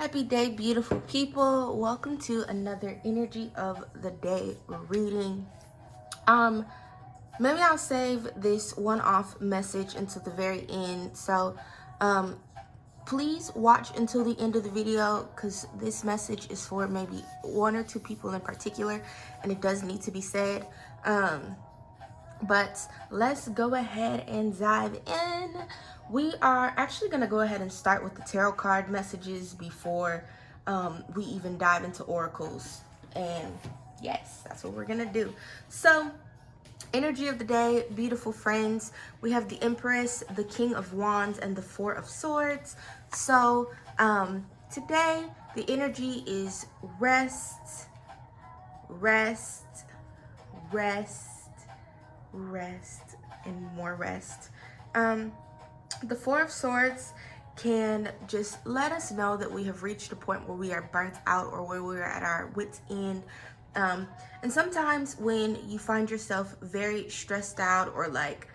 Happy day, beautiful people. Welcome to another energy of the day reading. Um, Maybe I'll save this one-off message until the very end. So, um, please watch until the end of the video because this message is for maybe one or two people in particular, and it does need to be said. But let's go ahead and dive in. We are actually going to go ahead and start with the tarot card messages before we even dive into oracles. And yes, that's what we're going to do. So, energy of the day, beautiful friends. We have the Empress, the King of Wands, and the Four of Swords. So, today the energy is rest, rest, rest, rest, and more rest. The Four of Swords can just let us know that we have reached a point where we are burnt out or where we're at our wits' end. And sometimes when you find yourself very stressed out or like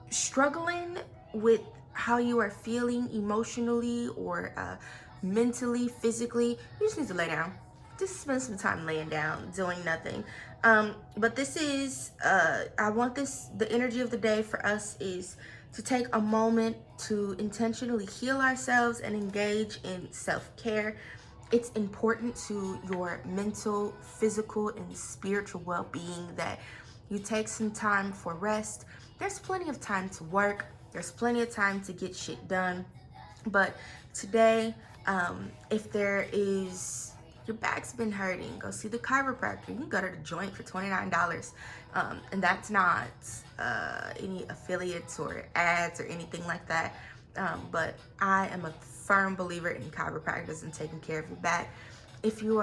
struggling with how you are feeling emotionally or mentally, physically, you just need to lay down. Just spend some time laying down, doing nothing. But this is, the energy of the day for us is to take a moment to intentionally heal ourselves and engage in self-care. It's important to your mental, physical, and spiritual well-being that you take some time for rest. There's plenty of time to work. There's plenty of time to get shit done. But today, if there is, your back's been hurting, go see the chiropractor. You can go to the joint for $29. And that's not any affiliates or ads or anything like that. But I am a firm believer in chiropractors and taking care of your back. If you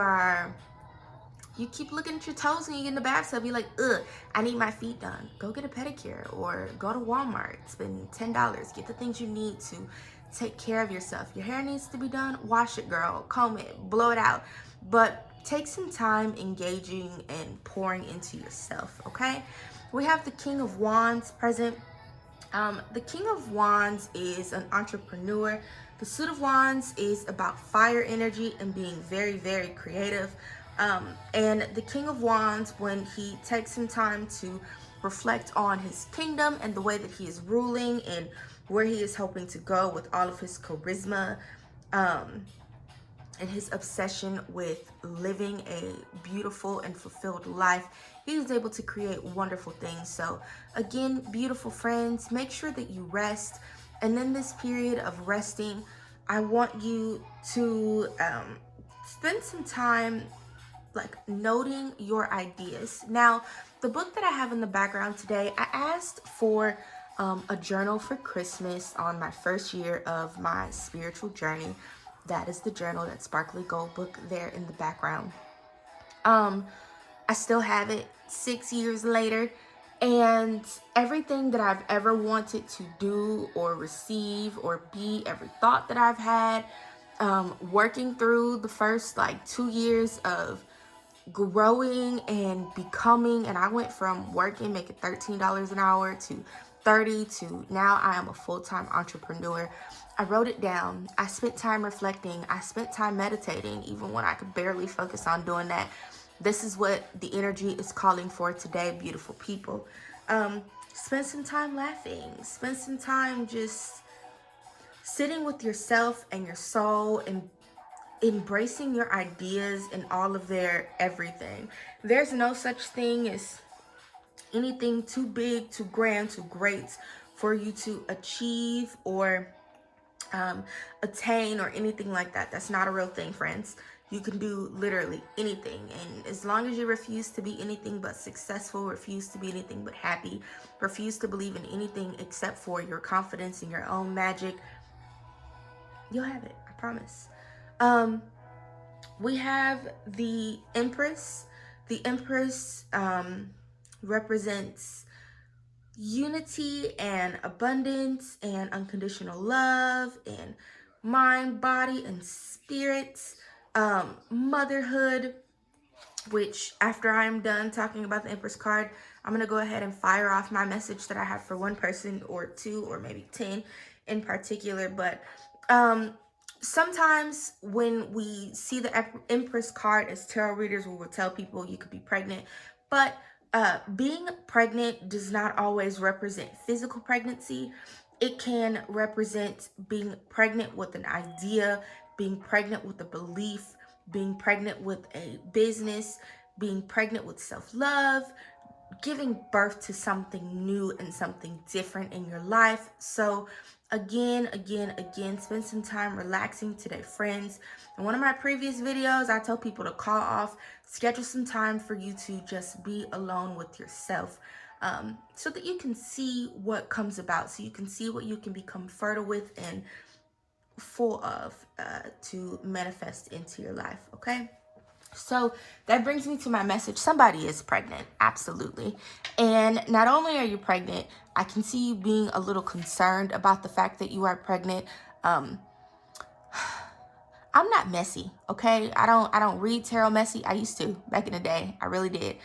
keep looking at your toes and you get in the bathtub, you're like, ugh, I need my feet done. Go get a pedicure or go to Walmart, spend $10, get the things you need to take care of yourself. Your hair needs to be done, wash it, girl, comb it, blow it out. But take some time engaging and pouring into yourself, okay? We have the King of Wands present. The King of Wands is an entrepreneur. The Suit of Wands is about fire energy and being very, very creative. And the King of Wands, when he takes some time to reflect on his kingdom and the way that he is ruling and where he is hoping to go with all of his charisma, and his obsession with living a beautiful and fulfilled life, he was able to create wonderful things. So again, beautiful friends, make sure that you rest. And in this period of resting, I want you to spend some time like noting your ideas. Now, the book that I have in the background today, I asked for a journal for Christmas on my first year of my spiritual journey. That is the journal, that sparkly gold book there in the background. I still have it 6 years later, and everything that I've ever wanted to do or receive or be, every thought that I've had, working through the first like 2 years of growing and becoming, and I went from working making $13 an hour to 30 to now I am a full-time entrepreneur. I wrote it down. I spent time reflecting. I spent time meditating even when I could barely focus on doing that. This is what the energy is calling for today, beautiful people. Spend some time laughing. Spend some time just sitting with yourself and your soul and embracing your ideas and all of their everything. There's no such thing as anything too big, too grand, too great for you to achieve or attain or anything like that. That's not a real thing, friends. You can do literally anything, and as long as you refuse to be anything but successful, refuse to be anything but happy, refuse to believe in anything except for your confidence in your own magic, you'll have it, I promise. We have the Empress. The Empress represents unity and abundance and unconditional love and mind, body, and spirit. Motherhood, which after I'm done talking about the Empress card, I'm going to go ahead and fire off my message that I have for one person or two or maybe 10 in particular. But Sometimes when we see the Empress card as tarot readers, we will tell people you could be pregnant, but being pregnant does not always represent physical pregnancy. It can represent being pregnant with an idea, being pregnant with a belief, being pregnant with a business, being pregnant with self-love, giving birth to something new and something different in your life. So again, spend some time relaxing today, friends. In one of my previous videos, I tell people to call off, schedule some time for you to just be alone with yourself, so that you can see what comes about, so you can see what you can become fertile with and full of, to manifest into your life. Okay. So that brings me to my message. Somebody is pregnant, absolutely. And not only are you pregnant, I can see you being a little concerned about the fact that you are pregnant. I'm not messy, okay? I don't read tarot messy. I used to back in the day. I really did.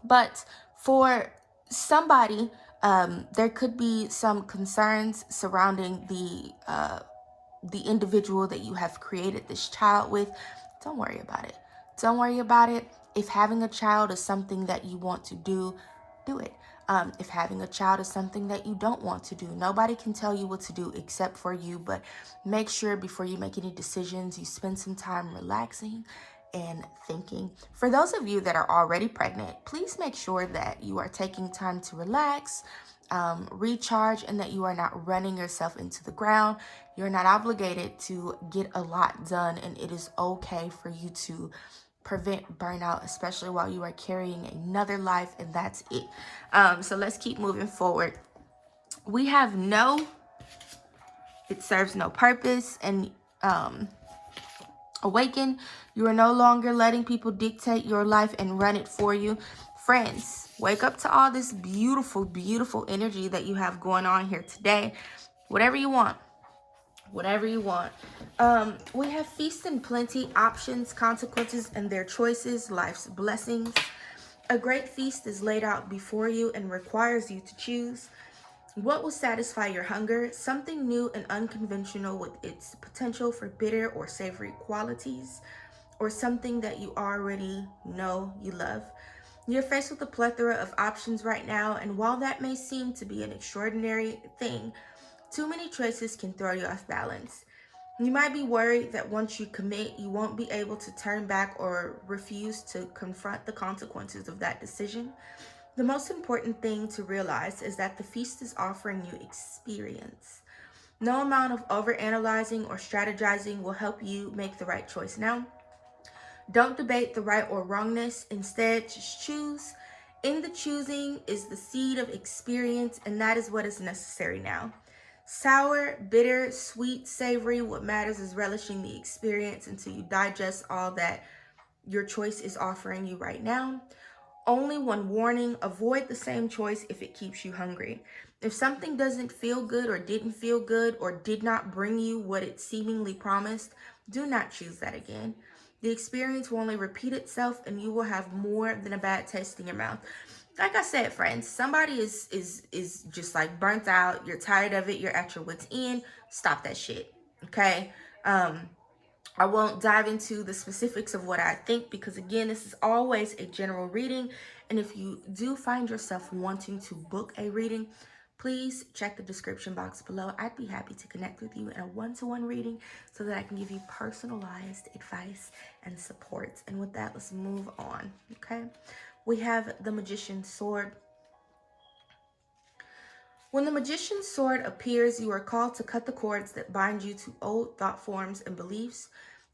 But for somebody, there could be some concerns surrounding the individual that you have created this child with. Don't worry about it. Don't worry about it. If having a child is something that you want to do, do it. If having a child is something that you don't want to do, nobody can tell you what to do except for you. But make sure before you make any decisions, you spend some time relaxing and thinking. For those of you that are already pregnant, please make sure that you are taking time to relax, recharge, and that you are not running yourself into the ground. You're not obligated to get a lot done, and it is okay for you to prevent burnout, especially while you are carrying another life, and that's it. So let's keep moving forward. We have no, it serves no purpose, and awaken. You are no longer letting people dictate your life and run it for you. Friends, wake up to all this beautiful, beautiful energy that you have going on here today. Whatever you want. Whatever you want. We have feast and plenty, options, consequences, and their choices, life's blessings. A great feast is laid out before you and requires you to choose. What will satisfy your hunger? Something new and unconventional with its potential for bitter or savory qualities, or something that you already know you love. You're faced with a plethora of options right now, and while that may seem to be an extraordinary thing, too many choices can throw you off balance. You might be worried that once you commit, you won't be able to turn back or refuse to confront the consequences of that decision. The most important thing to realize is that the feast is offering you experience. No amount of overanalyzing or strategizing will help you make the right choice now. Don't debate the right or wrongness. Instead, just choose. In the choosing is the seed of experience, and that is what is necessary now. Sour, bitter, sweet, savory, what matters is relishing the experience until you digest all that your choice is offering you right now. Only one warning: avoid the same choice if it keeps you hungry. If something doesn't feel good or didn't feel good or did not bring you what it seemingly promised, do not choose that again. The experience will only repeat itself and you will have more than a bad taste in your mouth. Like I said, friends, somebody is just like burnt out. You're tired of it. You're at your wit's end. Stop that shit. Okay? I won't dive into the specifics of what I think because, again, this is always a general reading. And if you do find yourself wanting to book a reading, please check the description box below. I'd be happy to connect with you in a one-to-one reading so that I can give you personalized advice and support. And with that, let's move on, okay? We have the Magician's Sword. When the Magician's Sword appears, you are called to cut the cords that bind you to old thought forms and beliefs,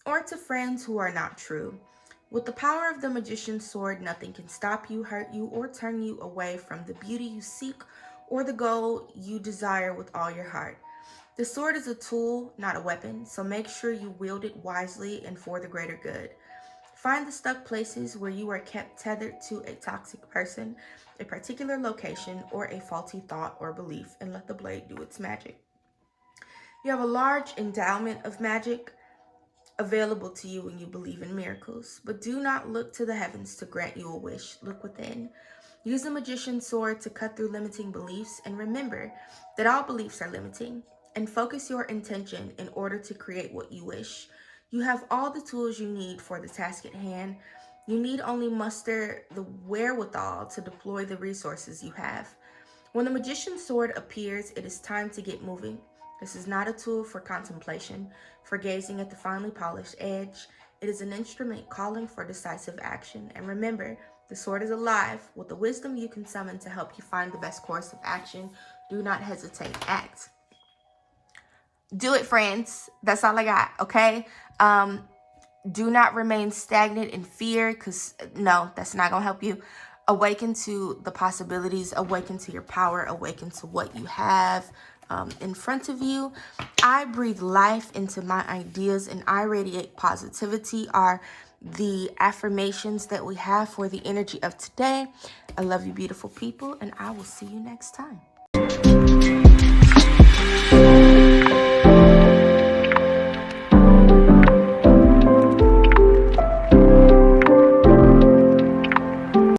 or to friends who are not true. With the power of the Magician's Sword, nothing can stop you, hurt you, or turn you away from the beauty you seek or the goal you desire with all your heart. The sword is a tool, not a weapon, so make sure you wield it wisely and for the greater good. Find the stuck places where you are kept tethered to a toxic person, a particular location, or a faulty thought or belief, and let the blade do its magic. You have a large endowment of magic available to you when you believe in miracles, but do not look to the heavens to grant you a wish. Look within. Use the Magician's Sword to cut through limiting beliefs, and remember that all beliefs are limiting. and focus your intention in order to create what you wish. You have all the tools you need for the task at hand. You need only muster the wherewithal to deploy the resources you have. When the magician's sword appears, it is time to get moving. This is not a tool for contemplation, for gazing at the finely polished edge. It is an instrument calling for decisive action. And remember, the sword is alive with the wisdom you can summon to help you find the best course of action. Do not hesitate. Act. Do it, friends. That's all I got, okay? Do not remain stagnant in fear, because no, that's not going to help you. Awaken to the possibilities, awaken to your power, awaken to what you have in front of you. I breathe life into my ideas and I radiate positivity are the affirmations that we have for the energy of today. I love you, beautiful people, and I will see you next time.